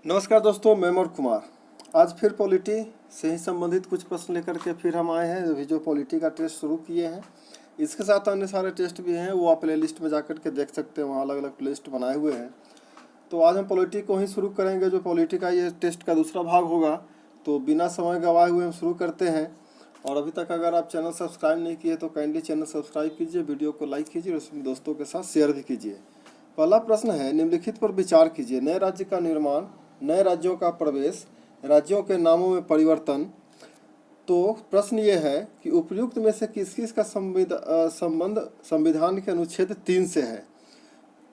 नमस्कार दोस्तों, मैं मोर कुमार। आज फिर पॉलिटी से ही संबंधित कुछ प्रश्न लेकर के फिर हम आए हैं। अभी जो पॉलिटी का टेस्ट शुरू किए हैं, इसके साथ अन्य सारे टेस्ट भी हैं, वो आप प्ले लिस्ट में जाकर के देख सकते हैं। वहाँ अलग अलग प्ले लिस्ट बनाए हुए हैं। तो आज हम पॉलिटी को ही शुरू करेंगे। जो पॉलिटी का ये टेस्ट का दूसरा भाग होगा, तो बिना समय गंवाए हुए हम शुरू करते हैं। और अभी तक अगर आप चैनल सब्सक्राइब नहीं किए तो काइंडली चैनल सब्सक्राइब कीजिए, वीडियो को लाइक कीजिए और उसमें दोस्तों के साथ शेयर भी कीजिए। पहला प्रश्न है, निम्नलिखित पर विचार कीजिए। नए राज्य का निर्माण, नए राज्यों का प्रवेश, राज्यों के नामों में परिवर्तन। तो प्रश्न ये है कि उपयुक्त में से किस किस का संबंध संविधान के अनुच्छेद 3 से है।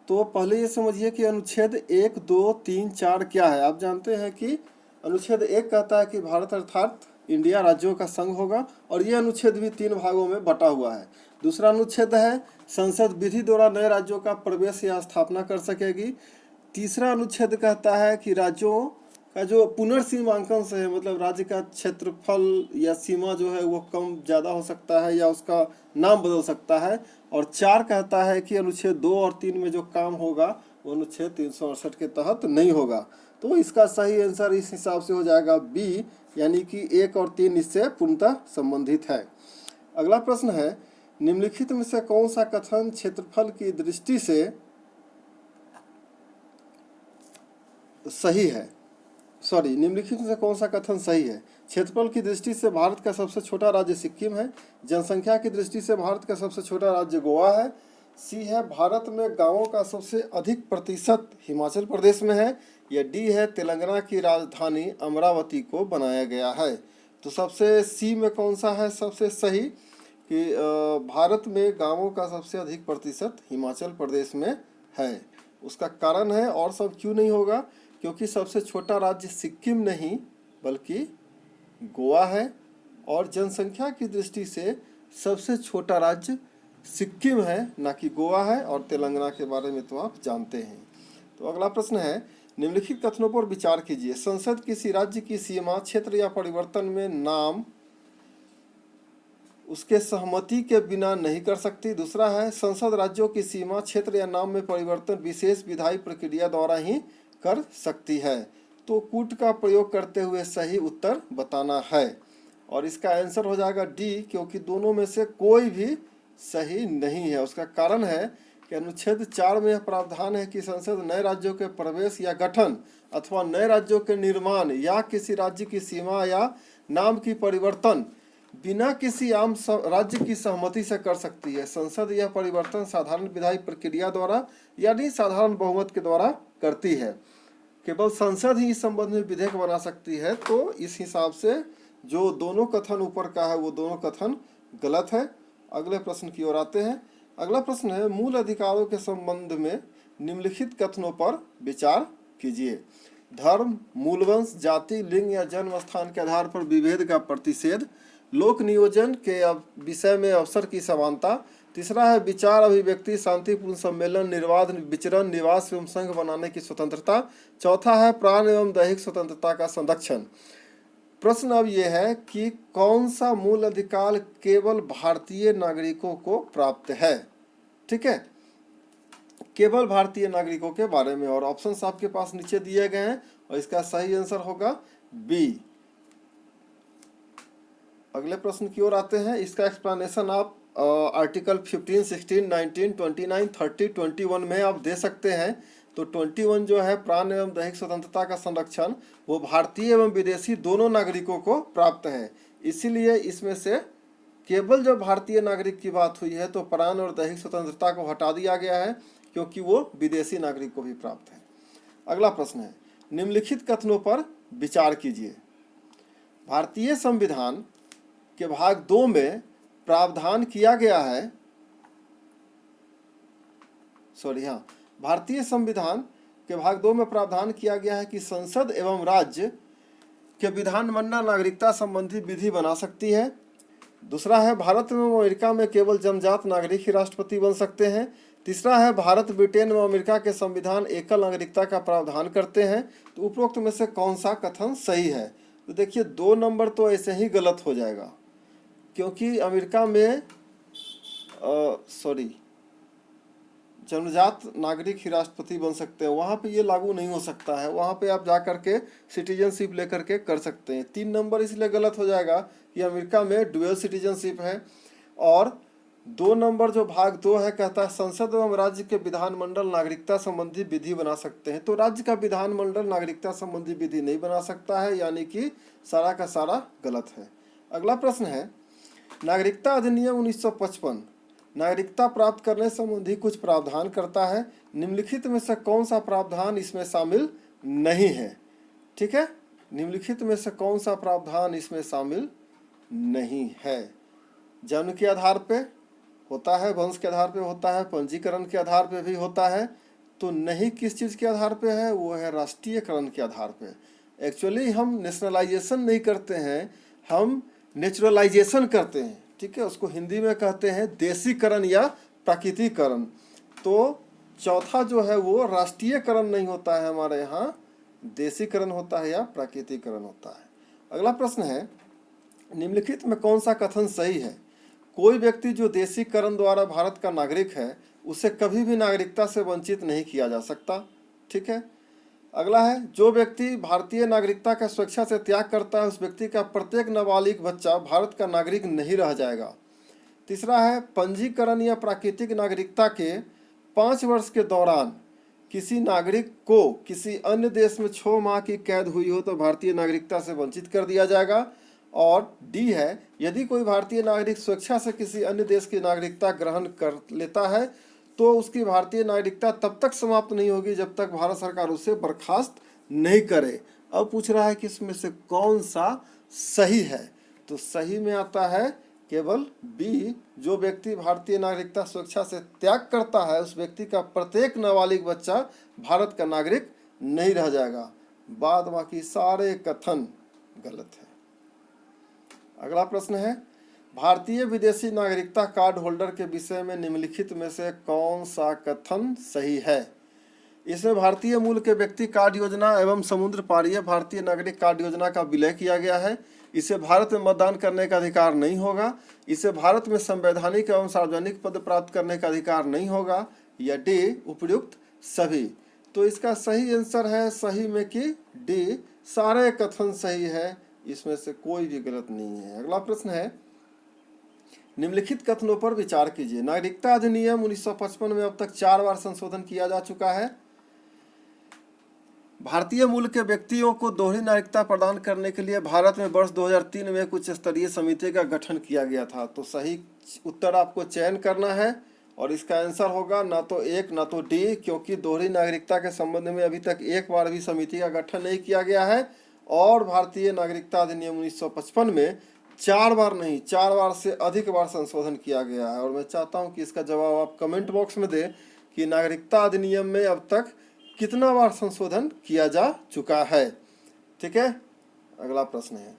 तो पहले ये समझिए कि अनुच्छेद 1, 2, 3, 4 क्या है। आप जानते हैं कि अनुच्छेद 1 कहता है कि भारत अर्थात इंडिया राज्यों का संघ होगा, और ये अनुच्छेद भी 3 भागों में बटा हुआ है। दूसरा अनुच्छेद है, संसद विधि द्वारा नए राज्यों का प्रवेश या स्थापना कर सकेगी। तीसरा अनुच्छेद कहता है कि राज्यों का जो पुनर्सीमांकन से है, मतलब राज्य का क्षेत्रफल या सीमा जो है वो कम ज़्यादा हो सकता है या उसका नाम बदल सकता है। और 4 कहता है कि अनुच्छेद 2 और 3 में जो काम होगा वो अनुच्छेद 368 के तहत नहीं होगा। तो इसका सही आंसर इस हिसाब से हो जाएगा बी, यानी कि 1 और 3 इससे पूर्णतः संबंधित है। अगला प्रश्न है, निम्नलिखित में से कौन सा कथन क्षेत्रफल की दृष्टि से सही है। निम्नलिखित में से कौन सा कथन सही है। क्षेत्रफल की दृष्टि से भारत का सबसे छोटा राज्य सिक्किम है। जनसंख्या की दृष्टि से भारत का सबसे छोटा राज्य गोवा है। सी है, भारत में गांवों का सबसे अधिक प्रतिशत हिमाचल प्रदेश में है। या डी है, तेलंगाना की राजधानी अमरावती को बनाया गया है। तो सबसे सी में कौन सा है सबसे सही कि भारत में गांवों का सबसे अधिक प्रतिशत हिमाचल प्रदेश में है। उसका कारण है, और सब क्यों नहीं होगा, क्योंकि सबसे छोटा राज्य सिक्किम नहीं बल्कि गोवा है, और जनसंख्या की दृष्टि से सबसे छोटा राज्य सिक्किम है, ना कि गोवा है। और तेलंगाना के बारे में तो आप जानते हैं। तो अगला प्रश्न है, निम्नलिखित कथनों पर विचार कीजिए। संसद किसी राज्य की सीमा, क्षेत्र या परिवर्तन में नाम उसके सहमति के बिना नहीं कर सकती। दूसरा है, संसद राज्यों की सीमा, क्षेत्र या नाम में परिवर्तन विशेष विधायी प्रक्रिया द्वारा ही कर सकती है। तो कूट का प्रयोग करते हुए सही उत्तर बताना है, और इसका आंसर हो जाएगा डी, क्योंकि दोनों में से कोई भी सही नहीं है। उसका कारण है कि अनुच्छेद 4 में यह प्रावधान है कि संसद नए राज्यों के प्रवेश या गठन अथवा नए राज्यों के निर्माण या किसी राज्य की सीमा या नाम की परिवर्तन बिना किसी आम राज्य की सहमति से कर सकती है। संसद यह परिवर्तन साधारण विधायी प्रक्रिया द्वारा यानी साधारण बहुमत के द्वारा करती है। केवल संसद ही इस संबंध में विधेयक बना सकती है। तो इस हिसाब से जो दोनों कथन ऊपर का है वो दोनों कथन गलत है। अगले प्रश्न की ओर आते हैं। अगला प्रश्न है, मूल अधिकारों के संबंध में निम्नलिखित कथनों पर विचार कीजिए। धर्म, मूलवंश, जाति, लिंग या जन्म स्थान के आधार पर विभेद का प्रतिषेध, लोक नियोजन के विषय में अवसर की समानता। तीसरा है, विचार, अभिव्यक्ति, शांतिपूर्ण सम्मेलन, निर्वाध विचरण, निवास एवं संघ बनाने की स्वतंत्रता। चौथा है, प्राण एवं दैहिक स्वतंत्रता का संरक्षण। प्रश्न अब यह है कि कौन सा मूल अधिकार केवल भारतीय नागरिकों को प्राप्त है। ठीक है, केवल भारतीय नागरिकों के बारे में, और ऑप्शंस आपके पास नीचे दिए गए हैं, और इसका सही आंसर होगा बी। अगले प्रश्न की ओर आते हैं। इसका एक्सप्लेनेशन आप आर्टिकल 15, 16, 19, 29, 30, 21 में आप दे सकते हैं। तो 21 जो है, प्राण एवं दैहिक स्वतंत्रता का संरक्षण, वो भारतीय एवं विदेशी दोनों नागरिकों को प्राप्त है। इसीलिए इसमें से केवल जब भारतीय नागरिक की बात हुई है तो प्राण और दैहिक स्वतंत्रता को हटा दिया गया है, क्योंकि वो विदेशी नागरिक को भी प्राप्त है। अगला प्रश्न है, निम्नलिखित कथनों पर विचार कीजिए। भारतीय संविधान के भाग 2 में प्रावधान किया गया है, भारतीय संविधान के भाग 2 में प्रावधान किया गया है कि संसद एवं राज्य के विधानमंडल नागरिकता संबंधी विधि बना सकती है। दूसरा है, भारत एवं अमेरिका में केवल जन्मजात नागरिक ही राष्ट्रपति बन सकते हैं। तीसरा है, भारत, ब्रिटेन एवं अमेरिका के संविधान एकल नागरिकता का प्रावधान करते हैं। तो उपरोक्त में से कौन सा कथन सही है। तो देखिए, 2 नंबर तो ऐसे ही गलत हो जाएगा, क्योंकि अमेरिका में जन्मजात नागरिक ही राष्ट्रपति बन सकते हैं, वहाँ पे ये लागू नहीं हो सकता है। वहाँ पे आप जा करके सिटीजनशिप लेकर के कर सकते हैं। 3 नंबर इसलिए गलत हो जाएगा कि अमेरिका में डुअल सिटीजनशिप है। और 2 नंबर जो भाग 2 है, कहता है संसद एवं राज्य के विधानमंडल नागरिकता संबंधी विधि बना सकते हैं। तो राज्य का विधानमंडल नागरिकता संबंधी विधि नहीं बना सकता है, यानी कि सारा का सारा गलत है। अगला प्रश्न है, नागरिकता अधिनियम 1955 नागरिकता प्राप्त करने संबंधी कुछ प्रावधान करता है। निम्नलिखित में से कौन सा प्रावधान इसमें शामिल नहीं है? ठीक है, निम्नलिखित में से कौन सा प्रावधान इसमें शामिल नहीं है? जन्म के आधार पे होता है, वंश के आधार पे होता है, पंजीकरण के आधार पे भी होता है। तो नहीं किस चीज़ के आधार पे है? वो है राष्ट्रीयकरण के आधार पे। एक्चुअली हम नेशनलाइजेशन नहीं करते हैं, हम नेचुरलाइजेशन करते हैं। ठीक है, उसको हिंदी में कहते हैं देशीकरण या प्राकृतिकरण। तो चौथा जो है वो राष्ट्रीयकरण नहीं होता है, हमारे यहाँ देशीकरण होता है या प्राकृतिकरण होता है। अगला प्रश्न है, निम्नलिखित में कौन सा कथन सही है? कोई व्यक्ति जो देशीकरण द्वारा भारत का नागरिक है, उसे कभी भी नागरिकता से वंचित नहीं किया जा सकता। ठीक है। अगला है, जो व्यक्ति भारतीय नागरिकता का स्वेच्छा से त्याग करता है, उस व्यक्ति का प्रत्येक नाबालिग बच्चा भारत का नागरिक नहीं रह जाएगा। तीसरा है, पंजीकरण या प्राकृतिक नागरिकता के 5 वर्ष के दौरान किसी नागरिक को किसी अन्य देश में 6 माह की कैद हुई हो तो भारतीय नागरिकता से वंचित कर दिया जाएगा। और डी है, यदि कोई भारतीय नागरिक स्वेच्छा से किसी अन्य देश की नागरिकता ग्रहण कर लेता है तो उसकी भारतीय नागरिकता तब तक समाप्त नहीं होगी जब तक भारत सरकार उसे बर्खास्त नहीं करे। अब पूछ रहा है कि इसमें से कौन सा सही है? तो सही में आता है केवल बी, जो व्यक्ति भारतीय नागरिकता स्वेच्छा से त्याग करता है उस व्यक्ति का प्रत्येक नाबालिग बच्चा भारत का नागरिक नहीं रह जाएगा। बाद बाकी सारे कथन गलत है। अगला प्रश्न है, भारतीय विदेशी नागरिकता कार्ड होल्डर के विषय में निम्नलिखित में से कौन सा कथन सही है? इसमें भारतीय मूल के व्यक्ति कार्ड योजना एवं समुद्र पारीय भारतीय नागरिक कार्ड योजना का विलय किया गया है। इसे भारत में मतदान करने का अधिकार नहीं होगा। इसे भारत में संवैधानिक एवं सार्वजनिक पद प्राप्त करने का अधिकार नहीं होगा। या डी, उपयुक्त सभी। तो इसका सही आंसर है सही में कि डी, सारे कथन सही है, इसमें से कोई भी गलत नहीं है। अगला प्रश्न है, निम्नलिखित कथनों पर विचार कीजिए। नागरिकता अधिनियम 1955 में अब तक 4 बार संशोधन किया जा चुका है। भारतीय मूल के व्यक्तियों को दोहरी नागरिकता प्रदान करने के लिए भारत में वर्ष 2003 में कुछ स्तरीय समिति का गठन किया गया था। तो सही उत्तर आपको चयन करना है और इसका आंसर होगा ना तो 1 ना तो डी, क्योंकि दोहरी नागरिकता के संबंध में अभी तक 1 बार भी समिति का गठन नहीं किया गया है। और भारतीय नागरिकता अधिनियम 1955 में 4 बार नहीं, 4 बार से अधिक बार संशोधन किया गया है। और मैं चाहता हूं कि इसका जवाब आप कमेंट बॉक्स में दें कि नागरिकता अधिनियम में अब तक कितना बार संशोधन किया जा चुका है। ठीक है। अगला प्रश्न है,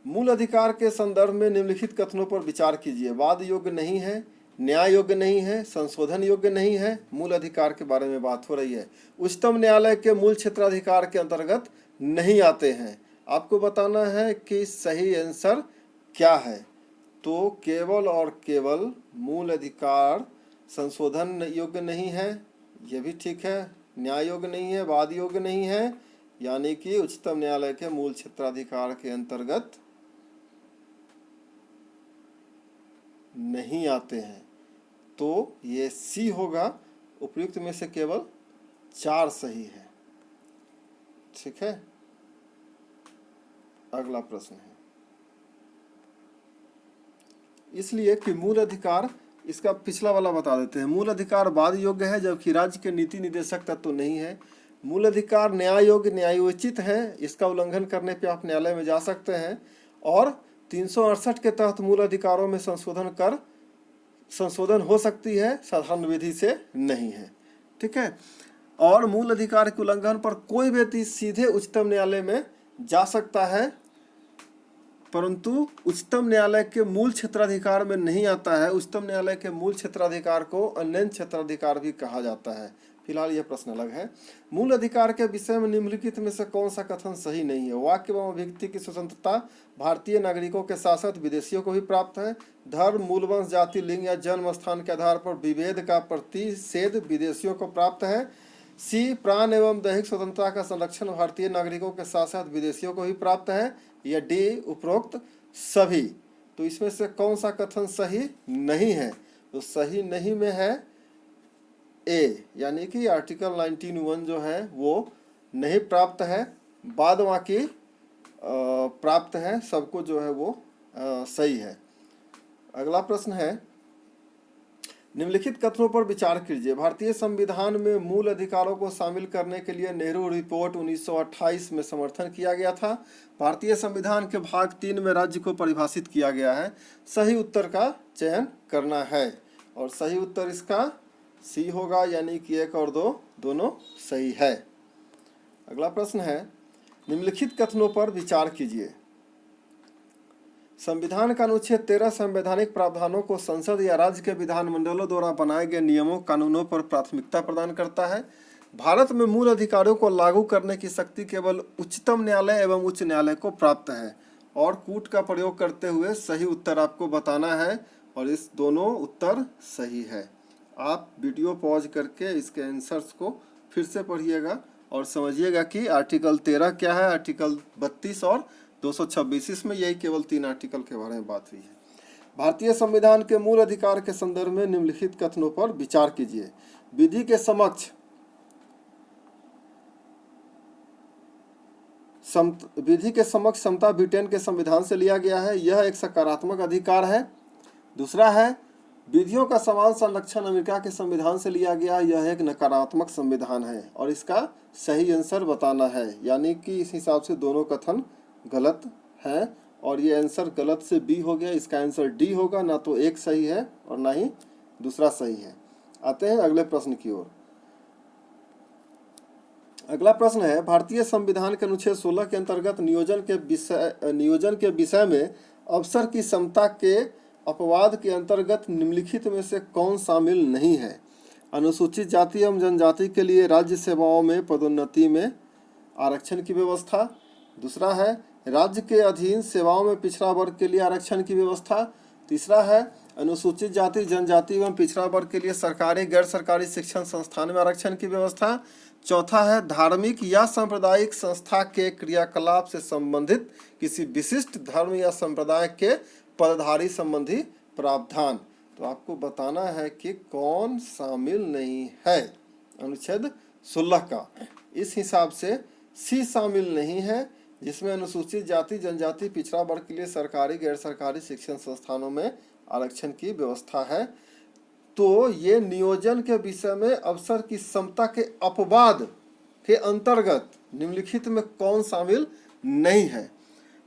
मूल अधिकार के संदर्भ में निम्नलिखित कथनों पर विचार कीजिए। वाद योग्य नहीं है, न्याय योग्य नहीं है, संशोधन योग्य नहीं है। मूल अधिकार के बारे में बात हो रही है। उच्चतम न्यायालय के मूल क्षेत्राधिकार के अंतर्गत नहीं आते हैं। आपको बताना है कि सही आंसर क्या है। तो केवल और केवल मूल अधिकार संशोधन योग्य नहीं है, यह भी ठीक है, न्याय योग्य नहीं है, वाद योग्य नहीं है, यानी कि उच्चतम न्यायालय के मूल क्षेत्राधिकार के अंतर्गत नहीं आते हैं। तो ये सी होगा। उपयुक्त में से केवल 4 सही है। ठीक है। अगला प्रश्न है, इसलिए कि मूल अधिकार, इसका पिछला वाला बता देते हैं। मूल अधिकार वाद योग्य है जबकि राज्य के नीति निदेशक तत्व तो नहीं है। मूल अधिकार न्याय योग्य न्यायोचित है, इसका उल्लंघन करने पे आप न्यायालय में जा सकते हैं। और 368 के तहत मूल अधिकारों में संशोधन हो सकती है, साधारण विधि से नहीं है। ठीक है। और मूल अधिकार के उल्लंघन पर कोई व्यक्ति सीधे उच्चतम न्यायालय में जा सकता है, परंतु उच्चतम न्यायालय के मूल क्षेत्राधिकार में नहीं आता है। उच्चतम न्यायालय के मूल क्षेत्राधिकार को अन्य क्षेत्राधिकार भी कहा जाता है। फिलहाल यह प्रश्न अलग है। मूल अधिकार के विषय में निम्नलिखित में से कौन सा कथन सही नहीं है? वाक्य एवं अभिव्यक्ति की स्वतंत्रता भारतीय नागरिकों के साथ साथ विदेशियों को भी प्राप्त है। धर्म, मूल वंश, जाति, लिंग या जन्म स्थान के आधार पर विभेद का प्रतिषेध विदेशियों को प्राप्त है। सी, प्राण एवं दैहिक स्वतंत्रता का संरक्षण भारतीय नागरिकों के साथ साथ विदेशियों को भी प्राप्त है। या डी, उपरोक्त सभी। तो इसमें से कौन सा कथन सही नहीं है? तो सही नहीं में है ए, यानी कि आर्टिकल 19(1) जो है वो नहीं प्राप्त है, बाद बाकी प्राप्त है, सबको जो है वो सही है। अगला प्रश्न है, निम्नलिखित कथनों पर विचार कीजिए। भारतीय संविधान में मूल अधिकारों को शामिल करने के लिए नेहरू रिपोर्ट 1928 में समर्थन किया गया था। भारतीय संविधान के भाग 3 में राज्य को परिभाषित किया गया है। सही उत्तर का चयन करना है और सही उत्तर इसका सी होगा, यानी कि 1 और 2 दोनों सही है। अगला प्रश्न है, निम्नलिखित कथनों पर विचार कीजिए। संविधान का अनुच्छेद 13 संवैधानिक प्रावधानों को संसद या राज्य के विधानमंडलों द्वारा बनाए गए नियमों कानूनों पर प्राथमिकता प्रदान करता है। भारत में मूल अधिकारों को लागू करने की शक्ति केवल उच्चतम न्यायालय एवं उच्च न्यायालय को प्राप्त है। और कूट का प्रयोग करते हुए सही उत्तर आपको बताना है और इस दोनों उत्तर सही है। आप वीडियो पॉज करके इसके आंसर्स को फिर से पढ़िएगा और समझिएगा कि आर्टिकल 13 क्या है, आर्टिकल 32 और 226, इसमें यही केवल 3 आर्टिकल के बारे में बात हुई है। भारतीय संविधान के मूल अधिकार के संदर्भ में निम्नलिखित कथनों पर विचार कीजिए। विधि के समक्ष समता ब्रिटेन के संविधान से लिया गया है, यह एक सकारात्मक अधिकार है। दूसरा है, विधियों का समान संरक्षण अमेरिका के संविधान से लिया गया, यह एक नकारात्मक संविधान है और इसका सही आंसर बताना है, यानी कि इस हिसाब से दोनों कथन गलत है और ये आंसर गलत से बी हो गया। इसका आंसर डी होगा, ना तो एक सही है और ना ही दूसरा सही है। आते हैं अगले प्रश्न की ओर। अगला प्रश्न है, भारतीय संविधान के अनुच्छेद 16 के अंतर्गत नियोजन के विषय में अवसर की समता के अपवाद के अंतर्गत निम्नलिखित में से कौन शामिल नहीं है? अनुसूचित जाति एवं जनजाति के लिए राज्य सेवाओं में पदोन्नति में आरक्षण की व्यवस्था। दूसरा है, राज्य के अधीन सेवाओं में पिछड़ा वर्ग के लिए आरक्षण की व्यवस्था। तीसरा है, अनुसूचित जाति, जनजाति एवं पिछड़ा वर्ग के लिए सरकारी गैर सरकारी शिक्षण संस्थान में आरक्षण की व्यवस्था। चौथा है, धार्मिक या सांप्रदायिक संस्था के क्रियाकलाप से संबंधित किसी विशिष्ट धर्म या संप्रदाय के पदधारी संबंधी प्रावधान। तो आपको बताना है कि कौन शामिल नहीं है अनुच्छेद 16 का। इस हिसाब से सी शामिल नहीं है, जिसमें अनुसूचित जाति, जनजाति, पिछड़ा वर्ग के लिए सरकारी गैर सरकारी शिक्षण संस्थानों में आरक्षण की व्यवस्था है। तो ये नियोजन के विषय में अवसर की समता के अपवाद के अंतर्गत निम्नलिखित में कौन शामिल नहीं है?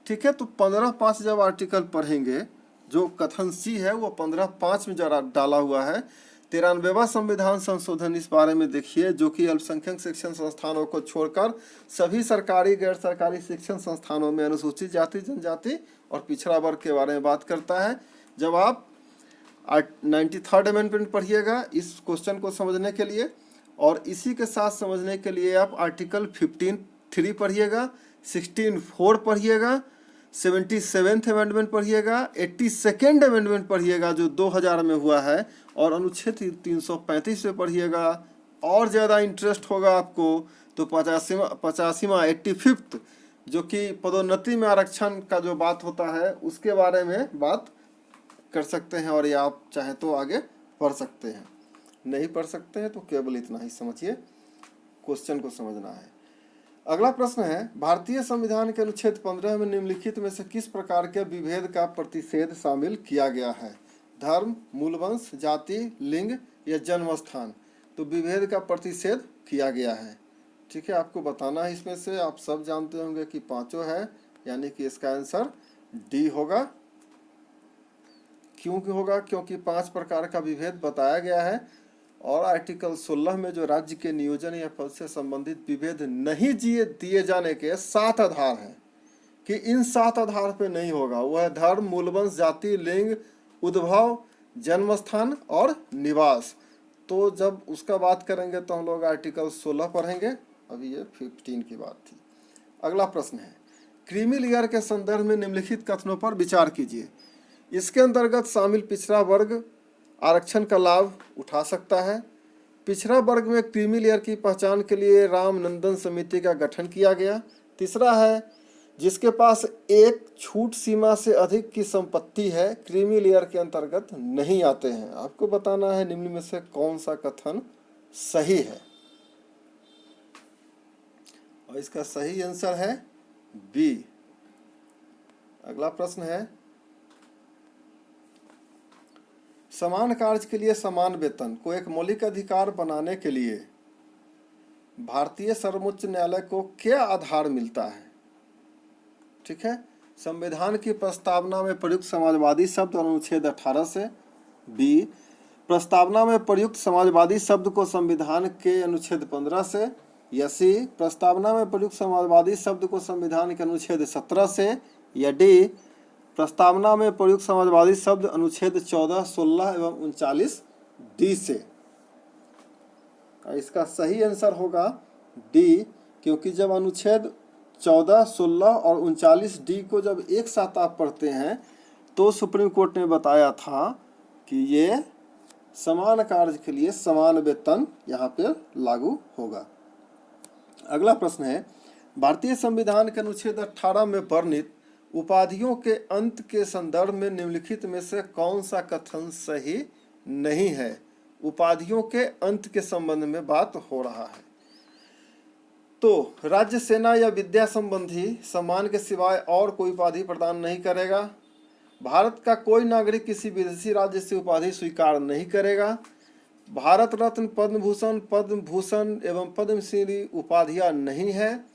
ठीक है, तो 15(5) जब आर्टिकल पढ़ेंगे, जो कथन सी है वो 15(5) में जरा डाला हुआ है। 93वां संविधान संशोधन इस बारे में देखिए, जो कि अल्पसंख्यक शिक्षण संस्थानों को छोड़कर सभी सरकारी गैर सरकारी शिक्षण संस्थानों में अनुसूचित जाति, जनजाति और पिछड़ा वर्ग के बारे में बात करता है। जब आप 93rd अमेंडमेंट पढ़िएगा इस क्वेश्चन को समझने के लिए, और इसी के साथ समझने के लिए आप आर्टिकल 15(3) पढ़िएगा, 16(4) पढ़िएगा, 77th अमेंडमेंट पढ़िएगा, 82nd अमेंडमेंट पढ़िएगा जो 2000 में हुआ है, और अनुच्छेद 335 पे पढ़िएगा। और ज़्यादा इंटरेस्ट होगा आपको तो 85वां 85th जो कि पदोन्नति में आरक्षण का जो बात होता है उसके बारे में बात कर सकते हैं, और ये आप चाहे तो आगे पढ़ सकते हैं। नहीं पढ़ सकते हैं तो केवल इतना ही समझिए, क्वेश्चन को समझना है। अगला प्रश्न है, भारतीय संविधान के अनुच्छेद 15 में निम्नलिखित में से किस प्रकार के विभेद का प्रतिषेध शामिल किया गया है? धर्म, मूलवंश, जाति, लिंग या जन्म स्थान। तो विभेद का प्रतिषेध किया गया है। ठीक है, आपको बताना है इसमें से। आप सब जानते होंगे कि पांचों है, यानी कि इसका आंसर डी होगा। क्यों होगा? क्योंकि 5 प्रकार का विभेद बताया गया है और आर्टिकल 16 में जो राज्य के नियोजन या पद से संबंधित विभेद नहीं दिए जाने के 7 आधार हैं कि इन 7 आधार पे नहीं होगा। वह धर्म, मूलवंश, जाति, लिंग, उद्भव, जन्म स्थान और निवास। तो जब उसका बात करेंगे तो हम लोग आर्टिकल 16 पढ़ेंगे। अभी ये 15 की बात थी। अगला प्रश्न है, क्रीमी लेयर के संदर्भ में निम्नलिखित कथनों पर विचार कीजिए। इसके अंतर्गत शामिल पिछड़ा वर्ग आरक्षण का लाभ उठा सकता है। पिछड़ा वर्ग में क्रीमी लेयर की पहचान के लिए रामनंदन समिति का गठन किया गया। तीसरा है, जिसके पास एक छूट सीमा से अधिक की संपत्ति है क्रीमी लेयर के अंतर्गत नहीं आते हैं। आपको बताना है निम्न में से कौन सा कथन सही है, और इसका सही आंसर है बी। अगला प्रश्न है, समान कार्य के लिए समान वेतन को एक मौलिक अधिकार बनाने के लिए भारतीय सर्वोच्च न्यायालय को क्या आधार मिलता है? ठीक है, संविधान की प्रस्तावना में प्रयुक्त समाजवादी शब्द अनुच्छेद 18 से। बी, प्रस्तावना में प्रयुक्त समाजवादी शब्द को संविधान के अनुच्छेद 15 से। या सी, प्रस्तावना में प्रयुक्त समाजवादी शब्द को संविधान के अनुच्छेद 17 से। या डी, प्रस्तावना में प्रयुक्त समाजवादी शब्द अनुच्छेद 14, 16 एवं 39 डी से। इसका सही आंसर होगा डी, क्योंकि जब अनुच्छेद 14, 16 और 39 डी को जब एक साथ आप पढ़ते हैं तो सुप्रीम कोर्ट ने बताया था कि ये समान कार्य के लिए समान वेतन यहाँ पे लागू होगा। अगला प्रश्न है, भारतीय संविधान के अनुच्छेद 18 में वर्णित उपाधियों के अंत के संदर्भ में निम्नलिखित में से कौन सा कथन सही नहीं है? उपाधियों के अंत के संबंध में बात हो रहा है। तो राज्य, सेना या विद्या संबंधी सम्मान के सिवाय और कोई उपाधि प्रदान नहीं करेगा। भारत का कोई नागरिक किसी विदेशी राज्य से उपाधि स्वीकार नहीं करेगा। भारत रत्न, पद्म भूषण एवं पद्मश्री उपाधियां नहीं है।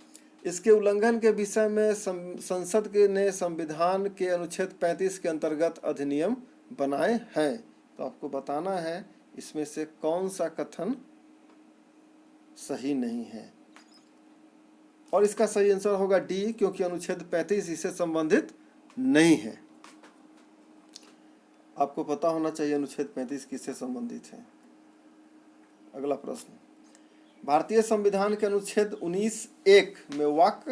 इसके उल्लंघन के विषय में संसद ने संविधान के अनुच्छेद 35 के अंतर्गत अधिनियम बनाए हैं। तो आपको बताना है इसमें से कौन सा कथन सही नहीं है, और इसका सही आंसर होगा डी, क्योंकि अनुच्छेद 35 इससे संबंधित नहीं है। आपको पता होना चाहिए अनुच्छेद 35 किससे संबंधित है। अगला प्रश्न, भारतीय संविधान के अनुच्छेद 19(1) में वाक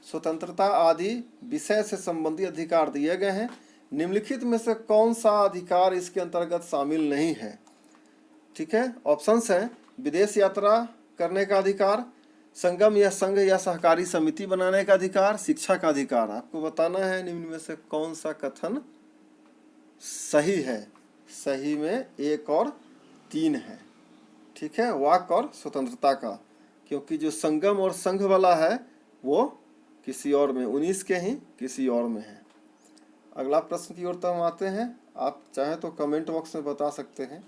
स्वतंत्रता आदि विषय से संबंधित अधिकार दिए गए हैं। निम्नलिखित में से कौन सा अधिकार इसके अंतर्गत शामिल नहीं है? ठीक है, ऑप्शंस हैं, विदेश यात्रा करने का अधिकार, संगम या संघ या सहकारी समिति बनाने का अधिकार, शिक्षा का अधिकार। आपको बताना है निम्न में से कौन सा कथन सही है। सही में 1 और 3 है। ठीक है, वाक और स्वतंत्रता का, क्योंकि जो संगम और संघ वाला है वो किसी और में, 19 के ही किसी और में है। अगला प्रश्न की ओर हम आते हैं। आप चाहे तो कमेंट बॉक्स में बता सकते हैं।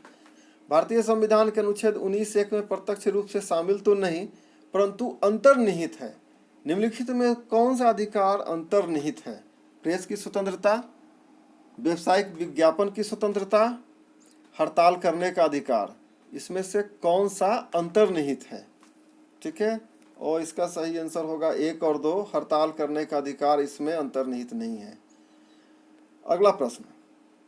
भारतीय संविधान के अनुच्छेद 19(1) में प्रत्यक्ष रूप से शामिल तो नहीं परंतु अंतर्निहित है। निम्नलिखित में कौन सा अधिकार अंतर्निहित है? प्रेस की स्वतंत्रता, व्यवसायिक विज्ञापन की स्वतंत्रता, हड़ताल करने का अधिकार। इसमें से कौन सा अंतर्निहित है? ठीक है, और इसका सही आंसर होगा 1 और 2, हड़ताल करने का अधिकार इसमें अंतर्निहित नहीं है। अगला प्रश्न,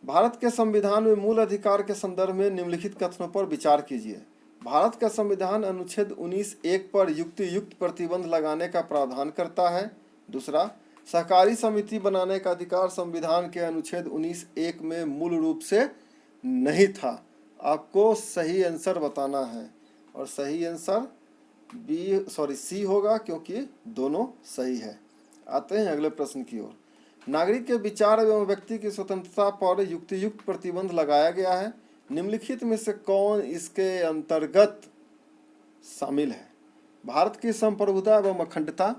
भारत के संविधान में मूल अधिकार के संदर्भ में निम्नलिखित कथनों पर विचार कीजिए। भारत का संविधान अनुच्छेद 19(1) पर युक्त प्रतिबंध लगाने का प्रावधान करता है। दूसरा, सहकारी समिति बनाने का अधिकार संविधान के अनुच्छेद 19(1) में मूल रूप से नहीं था। आपको सही आंसर बताना है, और सही आंसर सी होगा, क्योंकि दोनों सही है। आते हैं अगले प्रश्न की ओर। नागरिक के विचार एवं व्यक्ति की स्वतंत्रता पर युक्त प्रतिबंध लगाया गया है। निम्नलिखित में से कौन इसके अंतर्गत शामिल है? भारत की संप्रभुता एवं अखंडता,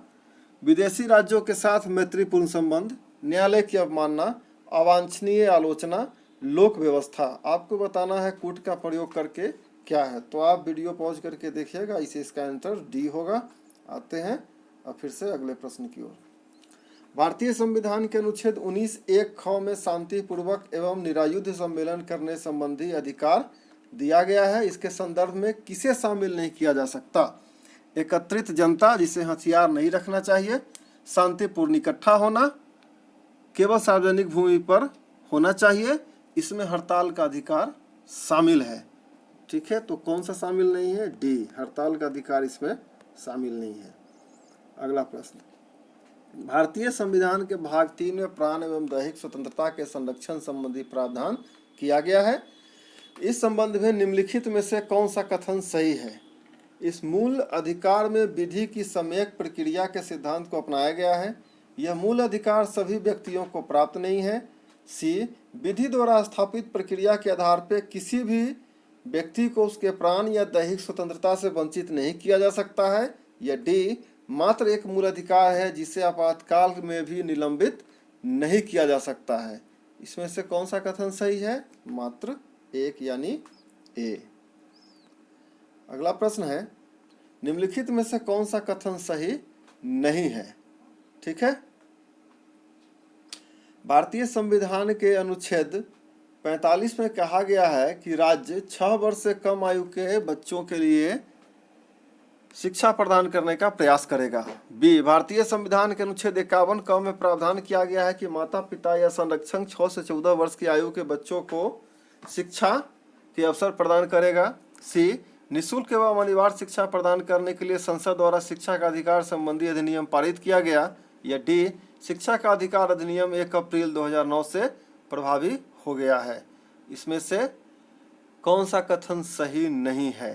विदेशी राज्यों के साथ मैत्रीपूर्ण संबंध, न्यायालय की अवमानना, अवांछनीय आलोचना, लोक व्यवस्था। आपको बताना है कूट का प्रयोग करके क्या है। तो आप वीडियो पॉज करके देखिएगा, इसे इसका आंसर डी होगा। आते हैं अब फिर से अगले प्रश्न की ओर। भारतीय संविधान के अनुच्छेद 19(1) ख में शांतिपूर्वक एवं निरायुध सम्मेलन करने संबंधी अधिकार दिया गया है। इसके संदर्भ में किसे शामिल नहीं किया जा सकता? एकत्रित जनता जिसे हथियार नहीं रखना चाहिए, शांतिपूर्ण इकट्ठा होना, केवल सार्वजनिक भूमि पर होना चाहिए, इसमें हड़ताल का अधिकार शामिल है। ठीक है, तो कौन सा शामिल नहीं है? डी, हड़ताल का अधिकार इसमें शामिल नहीं है। अगला प्रश्न, भारतीय संविधान के भाग 3 में प्राण एवं दैहिक स्वतंत्रता के संरक्षण संबंधी प्रावधान किया गया है। इस संबंध में निम्नलिखित में से कौन सा कथन सही है? इस मूल अधिकार में विधि की सम्यक प्रक्रिया के सिद्धांत को अपनाया गया है। यह मूल अधिकार सभी व्यक्तियों को प्राप्त नहीं है। सी, विधि द्वारा स्थापित प्रक्रिया के आधार पर किसी भी व्यक्ति को उसके प्राण या दैहिक स्वतंत्रता से वंचित नहीं किया जा सकता है। या डी, मात्र एक मूल अधिकार है जिसे आपातकाल में भी निलंबित नहीं किया जा सकता है। इसमें से कौन सा कथन सही है? मात्र एक, यानी ए। अगला प्रश्न है, निम्नलिखित में से कौन सा कथन सही नहीं है? ठीक है, भारतीय संविधान के अनुच्छेद 45 में कहा गया है कि राज्य 6 वर्ष से कम आयु के बच्चों के लिए शिक्षा प्रदान करने का प्रयास करेगा। बी, भारतीय संविधान के अनुच्छेद 51 क में प्रावधान किया गया है कि माता पिता या संरक्षक 6 से 14 वर्ष की आयु के बच्चों को शिक्षा के अवसर प्रदान करेगा। सी, निःशुल्क एवं अनिवार्य शिक्षा प्रदान करने के लिए संसद द्वारा शिक्षा का अधिकार संबंधी अधिनियम पारित किया गया। या डी, शिक्षा का अधिकार अधिनियम 1 अप्रैल 2009 से प्रभावी हो गया है। इसमें से कौन सा कथन सही नहीं है?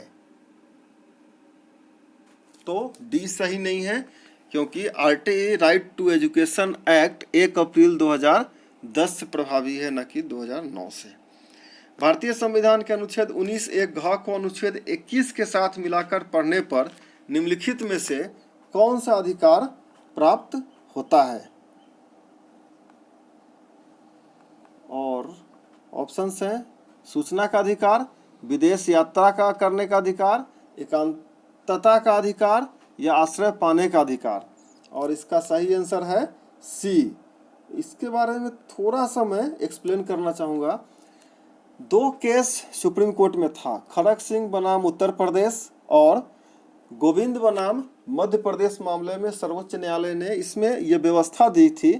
तो डी सही नहीं है, क्योंकि RTE right to education act 1 अप्रैल 2010 से प्रभावी है, न कि 2009 से। भारतीय संविधान के अनुच्छेद 19(1) घ को अनुच्छेद 21 के साथ मिलाकर पढ़ने पर निम्नलिखित में से कौन सा अधिकार प्राप्त होता है? और ऑप्शंस हैं, सूचना का अधिकार, विदेश यात्रा का करने का अधिकार, एकांतता का अधिकार, या आश्रय पाने का अधिकार। और इसका सही आंसर है सी। इसके बारे में थोड़ा सा मैं एक्सप्लेन करना चाहूँगा। 2 केस सुप्रीम कोर्ट में था, खड़क सिंह बनाम उत्तर प्रदेश और गोविंद बनाम मध्य प्रदेश मामले में सर्वोच्च न्यायालय ने इसमें यह व्यवस्था दी थी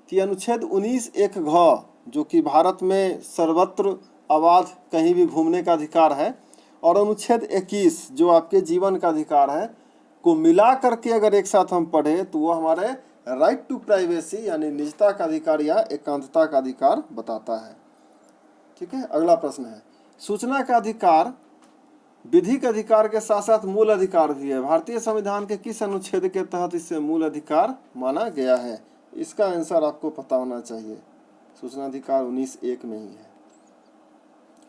कि अनुच्छेद 19(1) घ, जो कि भारत में सर्वत्र अबाध कहीं भी घूमने का अधिकार है, और अनुच्छेद 21 जो आपके जीवन का अधिकार है, को मिला करके अगर एक साथ हम पढ़े तो वो हमारे राइट टू प्राइवेसी यानी निजता का अधिकार या एकांतता का अधिकार बताता है। ठीक है, अगला प्रश्न है, सूचना का अधिकार विधिक अधिकार के साथ साथ मूल अधिकार भी है। भारतीय संविधान के किस अनुच्छेद के तहत इसे मूल अधिकार माना गया है? इसका आंसर आपको पता होना चाहिए। सूचना अधिकार 19(1) में ही है।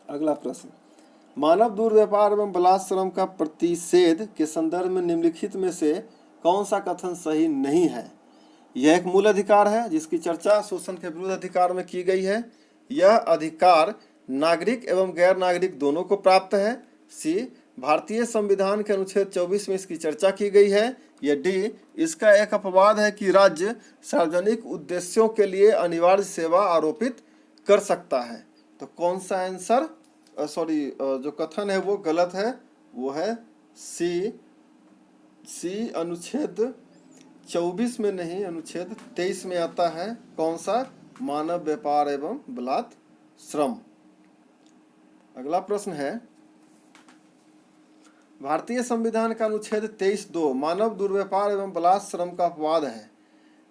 अगला प्रश्न, मानव दुर्व्यवहार एवं बलात्श्रम का प्रतिषेध के संदर्भ में निम्नलिखित में से कौन सा कथन सही नहीं है? यह एक मूल अधिकार है जिसकी चर्चा शोषण के विरुद्ध अधिकार में की गई है। यह अधिकार नागरिक एवं गैर नागरिक दोनों को प्राप्त है। सी, भारतीय संविधान के अनुच्छेद 24 में इसकी चर्चा की गई है। या डी, इसका एक अपवाद है कि राज्य सार्वजनिक उद्देश्यों के लिए अनिवार्य सेवा आरोपित कर सकता है। तो कौन सा आंसर जो कथन है वो गलत है, वो है सी। सी अनुच्छेद 24 में नहीं, अनुच्छेद 23 में आता है। कौन सा? मानव व्यापार एवं बलात्श्रम। अगला प्रश्न है, भारतीय संविधान का अनुच्छेद 23(2) मानव दुर्व्यापार एवं बलात्श्रम का अपवाद है।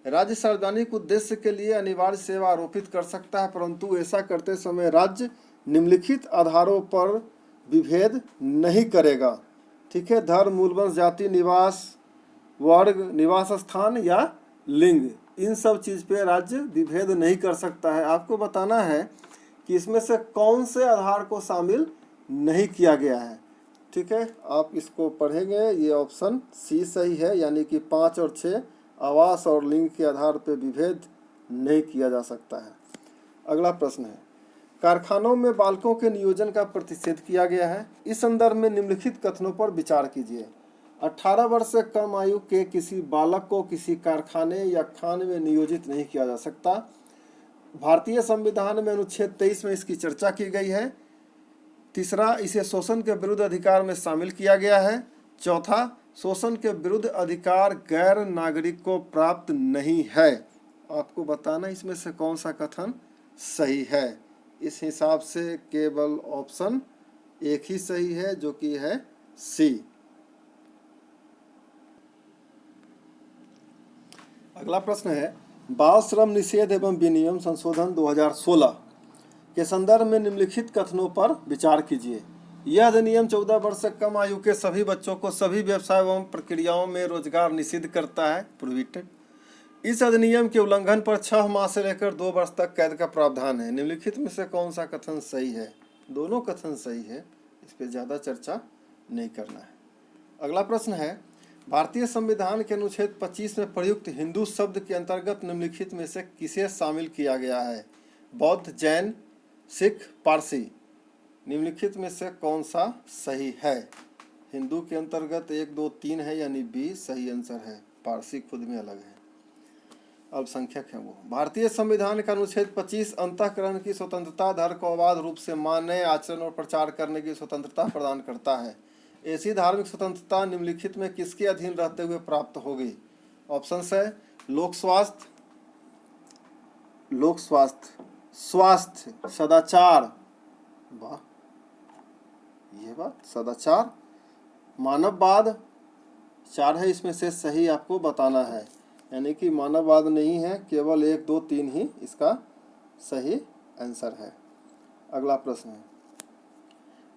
राज्य सार्वजनिक उद्देश्य के लिए अनिवार्य सेवा आरोपित कर सकता है, परंतु ऐसा करते समय राज्य निम्नलिखित आधारों पर विभेद नहीं करेगा। ठीक है, धर्म, मूलवंश, जाति, निवास वर्ग, निवास स्थान या लिंग, इन सब चीज़ पे राज्य विभेद नहीं कर सकता है। आपको बताना है कि इसमें से कौन से आधार को शामिल नहीं किया गया है। ठीक है, आप इसको पढ़ेंगे, ये ऑप्शन सी सही है, यानी कि 5 और 6 आवास और लिंग के आधार पर विभेद नहीं किया जा सकता है। अगला प्रश्न है, कारखानों में बालकों के नियोजन का प्रतिषेध किया गया है। इस संदर्भ में निम्नलिखित कथनों पर विचार कीजिए। 18 वर्ष से कम आयु के किसी बालक को किसी कारखाने या खान में नियोजित नहीं किया जा सकता। भारतीय संविधान में अनुच्छेद 23 में इसकी चर्चा की गई है। तीसरा, इसे शोषण के विरुद्ध अधिकार में शामिल किया गया है। चौथा, शोषण के विरुद्ध अधिकार गैर नागरिक को प्राप्त नहीं है। आपको बताना इसमें से कौन सा कथन सही है। इस हिसाब से केवल ऑप्शन एक ही सही है जो कि है सी। अगला प्रश्न है बाल श्रम निषेध एवं विनियम संशोधन 2016 के संदर्भ में निम्नलिखित कथनों पर विचार कीजिए। यह अधिनियम 14 वर्ष से कम आयु के सभी बच्चों को सभी व्यवसाय एवं प्रक्रियाओं में रोजगार निषिद्ध करता है, प्रोहिबिटेड। इस अधिनियम के उल्लंघन पर 6 माह से लेकर 2 वर्ष तक कैद का प्रावधान है। निम्नलिखित में से कौन सा कथन सही है? दोनों कथन सही है, इस पर ज़्यादा चर्चा नहीं करना है। अगला प्रश्न है भारतीय संविधान के अनुच्छेद 25 में प्रयुक्त हिंदू शब्द के अंतर्गत निम्नलिखित में से किसे शामिल किया गया है? बौद्ध, जैन, सिख, पारसी। निम्नलिखित में से कौन सा सही है? हिंदू के अंतर्गत 1, 2, 3 है यानी बी सही आंसर है। पारसी खुद में अलग है, अल्पसंख्यक है वो। भारतीय संविधान का अनुच्छेद 25 अंतःकरण की स्वतंत्रता, धर्म को अबाध रूप से मानने, आचरण और प्रचार करने की स्वतंत्रता प्रदान करता है। ऐसी धार्मिक स्वतंत्रता निम्नलिखित में किसके अधीन रहते हुए प्राप्त होगी? ऑप्शन है लोक स्वास्थ्य, स्वास्थ्य, सदाचार, वाह ये बात, सदाचार, मानववाद, 4 है इसमें से सही आपको बताना है, यानी कि मानववाद नहीं है, केवल 1, 2, 3 ही इसका सही आंसर है। अगला प्रश्न है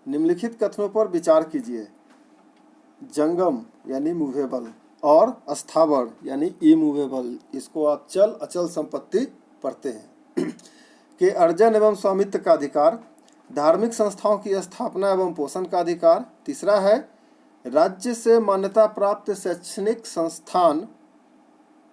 निम्नलिखित कथनों पर विचार कीजिए। जंगम यानी मूवेबल और स्थावर यानी इमूवेबल, इसको आप चल अचल संपत्ति पढ़ते हैं के अर्जन एवं स्वामित्व का अधिकार, धार्मिक संस्थाओं की स्थापना एवं पोषण का अधिकार। तीसरा है राज्य से मान्यता प्राप्त शैक्षणिक संस्थान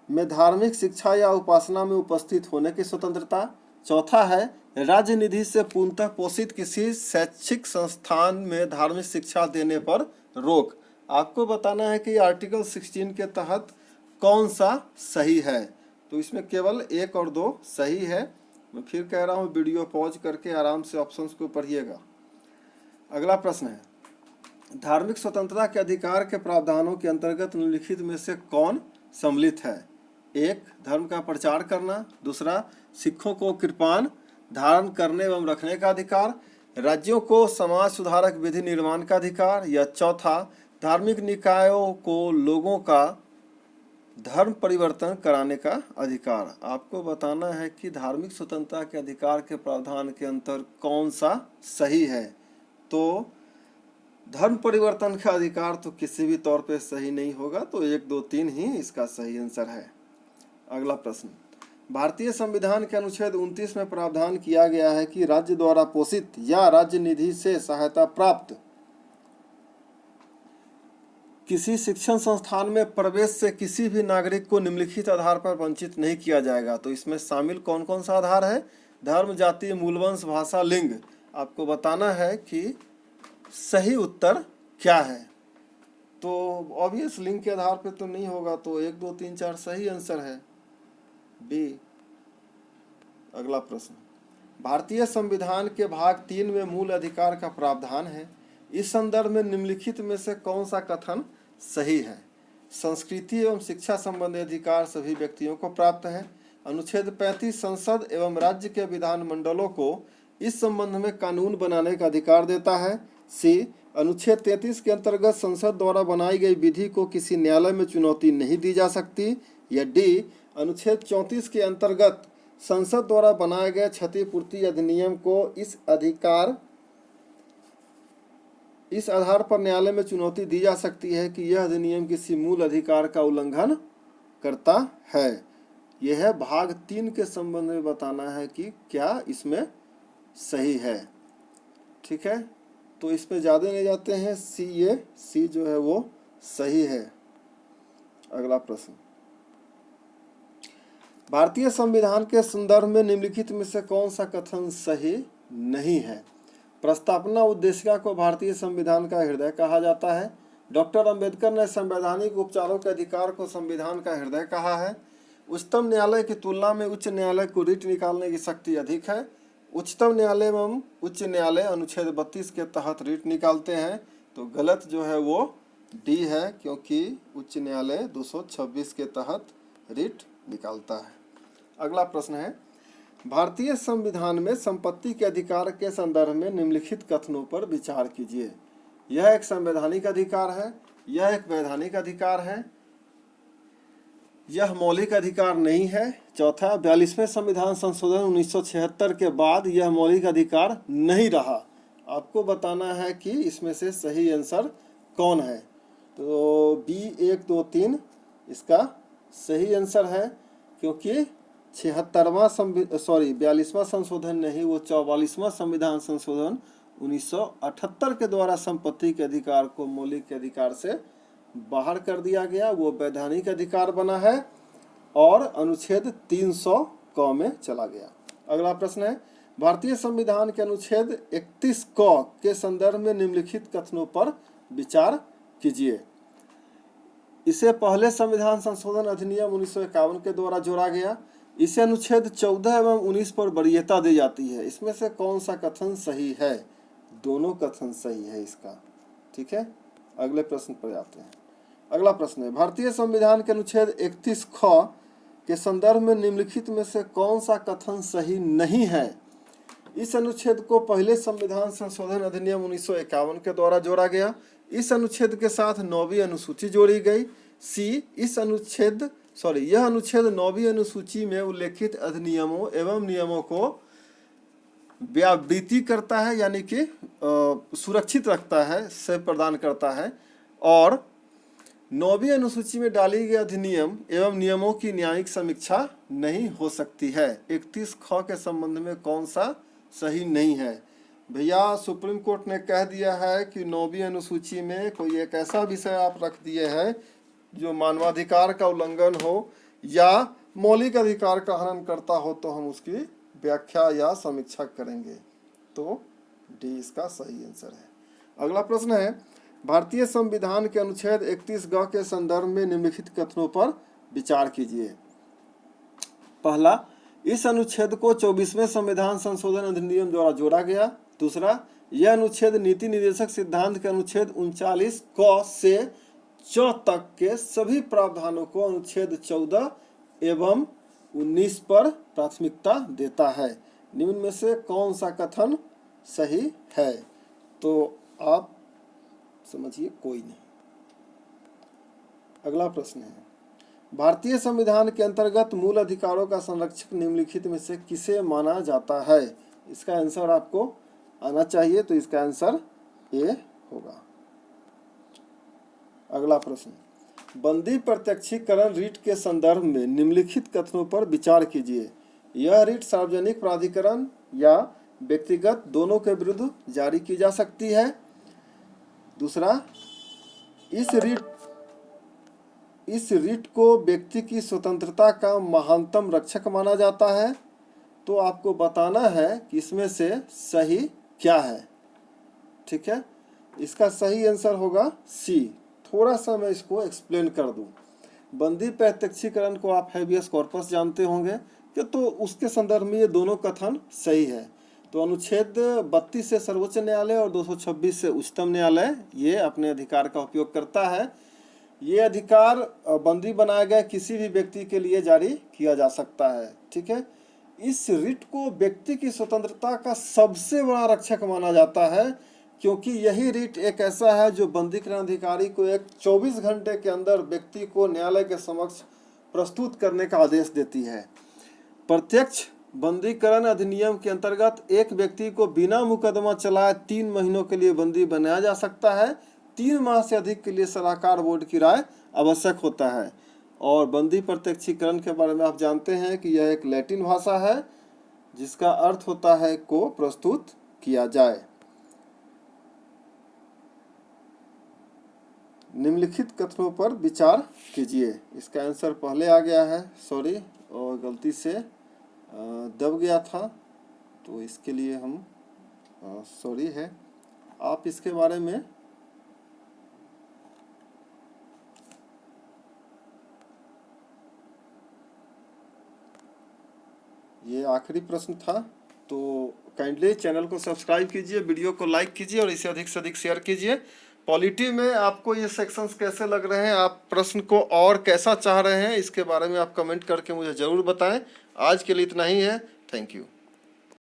में धार्मिक शिक्षा या उपासना में उपस्थित होने की स्वतंत्रता। चौथा है राज्य निधि से पूर्णतः पोषित किसी शैक्षिक संस्थान में धार्मिक शिक्षा देने पर रोक। आपको बताना है कि आर्टिकल 16 के तहत कौन सा सही है, तो इसमें केवल 1 और 2 सही है। मैं फिर कह रहा हूँ, वीडियो पॉज करके आराम से ऑप्शंस को पढ़िएगा। अगला प्रश्न है धार्मिक स्वतंत्रता के अधिकार के प्रावधानों के अंतर्गत निम्नलिखित में से कौन सम्मिलित है? 1 धर्म का प्रचार करना, दूसरा सिखों को कृपाण धारण करने एवं रखने का अधिकार, राज्यों को समाज सुधारक विधि निर्माण का अधिकार, या चौथा धार्मिक निकायों को लोगों का धर्म परिवर्तन कराने का अधिकार। आपको बताना है कि धार्मिक स्वतंत्रता के अधिकार के प्रावधान के अंतर कौन सा सही है। तो धर्म परिवर्तन का अधिकार तो किसी भी तौर पे सही नहीं होगा, तो 1, 2, 3 ही इसका सही आंसर है। अगला प्रश्न भारतीय संविधान के अनुच्छेद 29 में प्रावधान किया गया है कि राज्य द्वारा पोषित या राज्य निधि से सहायता प्राप्त किसी शिक्षण संस्थान में प्रवेश से किसी भी नागरिक को निम्नलिखित आधार पर वंचित नहीं किया जाएगा। तो इसमें शामिल कौन कौन सा आधार है? धर्म, जाति, मूलवंश, भाषा, लिंग। आपको बताना है कि सही उत्तर क्या है। तो ऑब्वियस लिंग के आधार पर तो नहीं होगा, तो 1, 2, 3, 4 सही आंसर है बी। अगला प्रश्न भारतीय संविधान के भाग 3 में मूल अधिकार का प्रावधान है। इस संदर्भ में निम्नलिखित में से कौन सा कथन सही है? संस्कृति एवं शिक्षा संबंधी अधिकार सभी व्यक्तियों को प्राप्त है। अनुच्छेद 35 संसद एवं राज्य के विधानमंडलों को इस संबंध में कानून बनाने का अधिकार देता है। सी अनुच्छेद 33 के अंतर्गत संसद द्वारा बनाई गई विधि को किसी न्यायालय में चुनौती नहीं दी जा सकती। या डी अनुच्छेद 34 के अंतर्गत संसद द्वारा बनाए गए क्षतिपूर्ति अधिनियम को इस आधार पर न्यायालय में चुनौती दी जा सकती है कि यह अधिनियम किसी मूल अधिकार का उल्लंघन करता है। यह है भाग 3 के संबंध में बताना है कि क्या इसमें सही है। ठीक है, तो इस पे ज़्यादा नहीं जाते हैं, सी जो है वो सही है। अगला प्रश्न भारतीय संविधान के संदर्भ में निम्नलिखित में से कौन सा कथन सही नहीं है? प्रस्तावना उद्देशिका को भारतीय संविधान का हृदय कहा जाता है। डॉक्टर अंबेडकर ने संवैधानिक उपचारों के अधिकार को संविधान का हृदय कहा है। उच्चतम न्यायालय की तुलना में उच्च न्यायालय को रिट निकालने की शक्ति अधिक है। उच्चतम न्यायालय एवं उच्च न्यायालय अनुच्छेद 32 के तहत रिट निकालते हैं। तो गलत जो है वो डी है, क्योंकि उच्च न्यायालय 226 के तहत रिट निकालता है। अगला प्रश्न है भारतीय संविधान में संपत्ति के अधिकार के संदर्भ में निम्नलिखित कथनों पर विचार कीजिए। यह एक संवैधानिक अधिकार है, यह एक वैधानिक अधिकार है, यह मौलिक अधिकार नहीं है। चौथा, 42वें संविधान संशोधन 1976 के बाद यह मौलिक अधिकार नहीं रहा। आपको बताना है कि इसमें से सही आंसर कौन है। तो बी 1, 2, 3 इसका सही आंसर है, क्योंकि 42वां संशोधन नहीं, वो 44वां संविधान संशोधन 1978 के द्वारा संपत्ति के अधिकार को मौलिक के अधिकार से बाहर कर दिया गया। वो वैधानिक अधिकार बना है और अनुच्छेद 300 क में चला गया। अगला प्रश्न है, भारतीय संविधान के अनुच्छेद 31 क के संदर्भ में निम्नलिखित कथनों पर विचार कीजिए। इसे पहले संविधान संशोधन अधिनियम 1951 के द्वारा जोड़ा गया। इसे अनुच्छेद 14 एवं 19 पर वरीयता दी जाती है। इसमें से कौन सा कथन सही है? दोनों कथन सही है इसका। ठीक है, अगले प्रश्न पर आते हैं। अगला प्रश्न है, भारतीय संविधान के अनुच्छेद 31 ख के संदर्भ में निम्नलिखित में से कौन सा कथन सही नहीं है? इस अनुच्छेद को पहले संविधान संशोधन अधिनियम 1951 के द्वारा जोड़ा गया। इस अनुच्छेद के साथ 9वीं अनुसूची जोड़ी गई। सी, यह अनुच्छेद 9वीं अनुसूची में उल्लेखित अधिनियमों एवं नियमों को व्यावृत्ति करता है, यानी कि सुरक्षित रखता है, से प्रदान करता है। और 9वीं अनुसूची में डाली गई अधिनियम एवं नियमों की न्यायिक समीक्षा नहीं हो सकती है। 31 ख के संबंध में कौन सा सही नहीं है? भैया, सुप्रीम कोर्ट ने कह दिया है कि 9वीं अनुसूची में कोई एक ऐसा विषय आप रख दिए हैं जो मानवाधिकार का उल्लंघन हो या मौलिक अधिकार का हनन करता हो, तो हम उसकी व्याख्या या समीक्षा करेंगे। तो डी इसका सही आंसर है। अगला प्रश्न है, भारतीय संविधान के अनुच्छेद 31 ग के संदर्भ में निम्नलिखित कथनों पर विचार कीजिए। पहला, इस अनुच्छेद को 24वें संविधान संशोधन अधिनियम द्वारा जोड़ा गया। दूसरा, यह अनुच्छेद नीति निर्देशक सिद्धांत के अनुच्छेद 39 क से 4 तक के सभी प्रावधानों को अनुच्छेद 14 एवं 19 पर प्राथमिकता देता है। निम्न में से कौन सा कथन सही है? तो आप समझिए कोई नहीं। अगला प्रश्न है, भारतीय संविधान के अंतर्गत मूल अधिकारों का संरक्षक निम्नलिखित में से किसे माना जाता है? इसका आंसर आपको आना चाहिए, तो इसका आंसर ए होगा। अगला प्रश्न, बंदी प्रत्यक्षीकरण रीट के संदर्भ में निम्नलिखित कथनों पर विचार कीजिए। यह रीट सार्वजनिक प्राधिकरण या व्यक्तिगत दोनों के विरुद्ध जारी की जा सकती है। दूसरा, इस रीट को व्यक्ति की स्वतंत्रता का महानतम रक्षक माना जाता है। तो आपको बताना है कि इसमें से सही क्या है। ठीक है, इसका सही आंसर होगा सी। थोड़ा सा मैं इसको एक्सप्लेन कर दूं। बंदी प्रत्यक्षीकरण को आप हेबियस कॉर्पस जानते होंगे कि, तो उसके संदर्भ में ये दोनों कथन सही है। तो अनुच्छेद 32 से सर्वोच्च न्यायालय और 226 से उच्चतम न्यायालय ये अपने अधिकार का उपयोग करता है। ये अधिकार बंदी बनाए गए किसी भी व्यक्ति के लिए जारी किया जा सकता है। ठीक है, इस रिट को व्यक्ति की स्वतंत्रता का सबसे बड़ा रक्षक माना जाता है, क्योंकि यही रिट एक ऐसा है जो बंदीकरण अधिकारी को एक 24 घंटे के अंदर व्यक्ति को न्यायालय के समक्ष प्रस्तुत करने का आदेश देती है। प्रत्यक्ष बंदीकरण अधिनियम के अंतर्गत एक व्यक्ति को बिना मुकदमा चलाए 3 महीनों के लिए बंदी बनाया जा सकता है। 3 माह से अधिक के लिए सलाहकार बोर्ड की राय आवश्यक होता है। और बंदी प्रत्यक्षीकरण के बारे में आप जानते हैं कि यह एक लैटिन भाषा है जिसका अर्थ होता है को प्रस्तुत किया जाए। निम्नलिखित कथनों पर विचार कीजिए। इसका आंसर पहले आ गया है, सॉरी, और गलती से दब गया था, तो इसके लिए हम सॉरी है। आप इसके बारे में ये आखिरी प्रश्न था, तो काइंडली चैनल को सब्सक्राइब कीजिए, वीडियो को लाइक कीजिए और इसे अधिक से अधिक शेयर कीजिए। पॉलिटी में आपको ये सेक्शंस कैसे लग रहे हैं, आप प्रश्न को और कैसा चाह रहे हैं, इसके बारे में आप कमेंट करके मुझे ज़रूर बताएं। आज के लिए इतना ही है। Thank you.